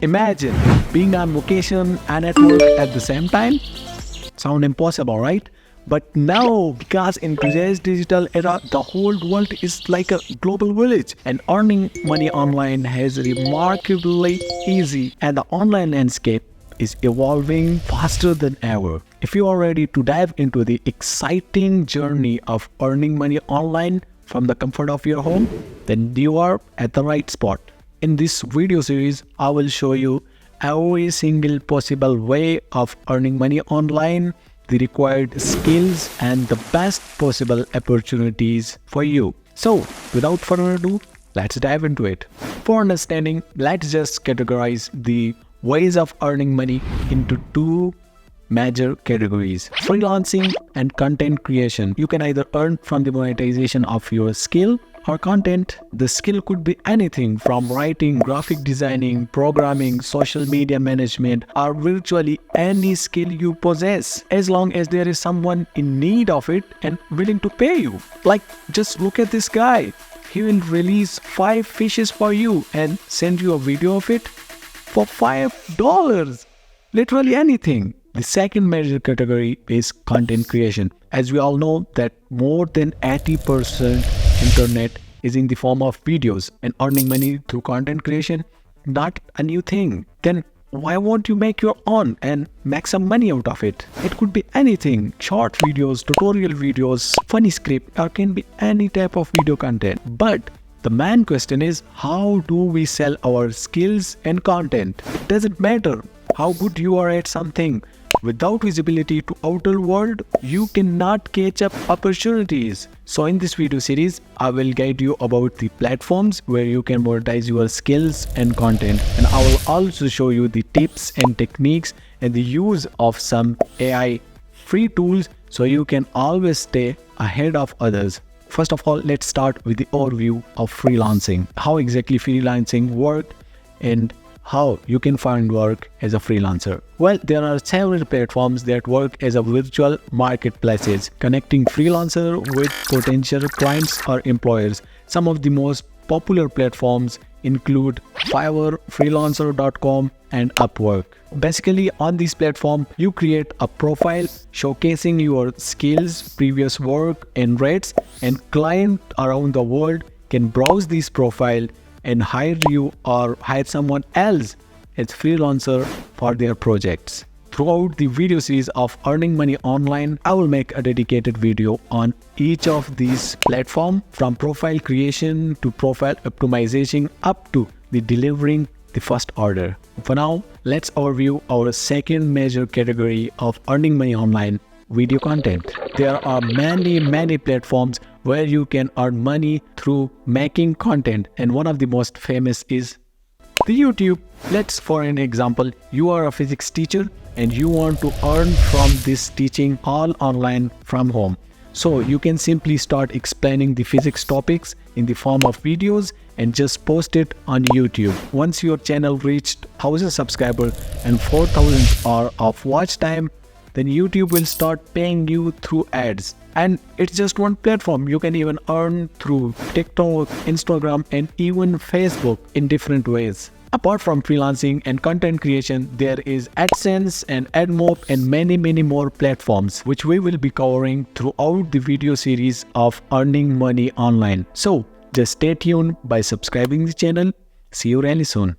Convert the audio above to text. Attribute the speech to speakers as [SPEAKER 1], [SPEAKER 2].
[SPEAKER 1] Imagine being on vacation and at work at the same time. Sound impossible, right? But now, because in today's digital era, the whole world is like a global village, and earning money online is remarkably easy, and the online landscape is evolving faster than ever. If you are ready to dive into the exciting journey of earning money online from the comfort of your home, then you are at the right spot. In this video series, I will show you every single possible way of earning money online, the required skills, and the best possible opportunities for you. So, without further ado, let's dive into it. For understanding, let's just categorize the ways of earning money into two major categories: freelancing and content creation. You can either earn from the monetization of your skill or content. The skill could be anything from writing, graphic designing, programming, social media management, or virtually any skill you possess, as long as there is someone in need of it and willing to pay you. Like, just look at this guy. He will release 5 fishes for you and send you a video of it for $5. Literally anything. The second major category is content creation. As we all know that more than 80% internet is in the form of videos, and earning money through content creation, not a new thing. Then why won't you make your own and make some money out of it? It could be anything: short videos, tutorial videos, funny script, or can be any type of video content. But the main question is, how do we sell our skills and content? It doesn't matter how good you are at something. Without visibility to outer world, you cannot catch up opportunities. So in this video series, I will guide you about the platforms where you can monetize your skills and content. And I will also show you the tips and techniques and the use of some AI free tools so you can always stay ahead of others. First of all, let's start with the overview of freelancing. How exactly freelancing works and how you can find work as a freelancer. Well, there are several platforms that work as a virtual marketplaces, connecting freelancer with potential clients or employers. Some of the most popular platforms include Fiverr, freelancer.com, and Upwork. Basically, on this platform, you create a profile showcasing your skills, previous work, and rates, and clients around the world can browse this profile and hire you or hire someone else as freelancer for their projects. Throughout the video series of earning money online, I will make a dedicated video on each of these platforms, from profile creation to profile optimization up to the delivering the first order. For now, let's overview our second major category of earning money online: video content. There are many platforms where you can earn money through making content, and one of the most famous is the YouTube. Let's, for an example, you are a physics teacher and you want to earn from this teaching all online from home. So you can simply start explaining the physics topics in the form of videos and just post it on YouTube. Once your channel reached 1,000 subscribers and 4,000 hours of watch time, then YouTube will start paying you through ads. And it's just one platform. You can even earn through TikTok, Instagram, and even Facebook in different ways. Apart from freelancing and content creation, there is AdSense and AdMob and many more platforms, which we will be covering throughout the video series of earning money online. So just stay tuned by subscribing the channel. See you really soon.